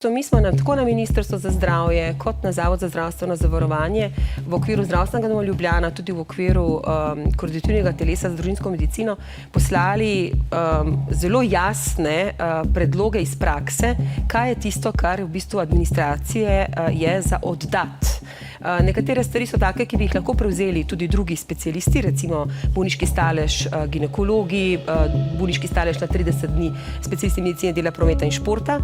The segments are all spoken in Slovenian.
Mi smo tako na Ministrstvu za zdravje kot na Zavod za zdravstveno zavarovanje v okviru Zdravstvenega doma Ljubljana, tudi v okviru koordinativnega telesa za družinsko medicino, poslali zelo jasne predloge iz prakse, kaj je tisto, kar v bistvu administracije je za oddati. Nekatere stvari so take, ki bi jih lahko prevzeli tudi drugi specialisti, recimo bolniški stalež ginekologi, bolniški stalež na 30 dni specialisti medicine, dela, prometa in športa.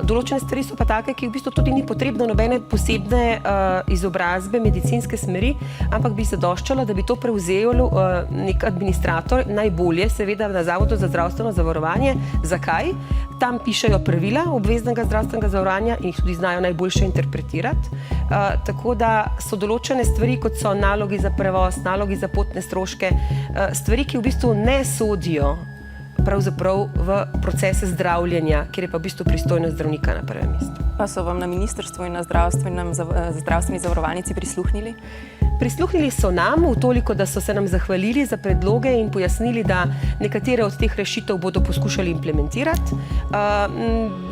Določene stvari so pa take, ki v bistvu tudi ni potrebno nobene posebne izobrazbe medicinske smeri, ampak bi zadoščalo, da bi to prevzel nek administrator, najbolje seveda na Zavodu za zdravstveno zavarovanje. Zakaj? Tam pišejo pravila obveznega zdravstvenega zavarovanja in jih tudi znajo najboljše interpretirati. Tako da so določene stvari, kot so nalogi za prevoz, nalogi za potne stroške, stvari, ki v bistvu ne sodijo pravzaprav v procese zdravljenja, kjer je pa v bistvu pristojnost zdravnika na prvem mestu. Pa so vam na ministrstvu in na zdravstveni zavarovalnici prisluhnili? Prisluhnili so nam v toliko, da so se nam zahvalili za predloge in pojasnili, da nekatere od teh rešitev bodo poskušali implementirati.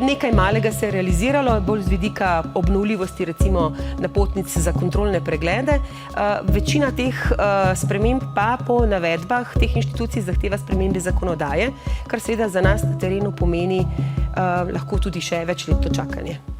Nekaj malega se je realiziralo, bolj z vidika obnovljivosti, recimo napotnic za kontrolne preglede. Večina teh sprememb pa po navedbah teh inštitucij zahteva spremembe zakonodaje, kar seveda za nas na terenu pomeni lahko tudi še večletno čakanje.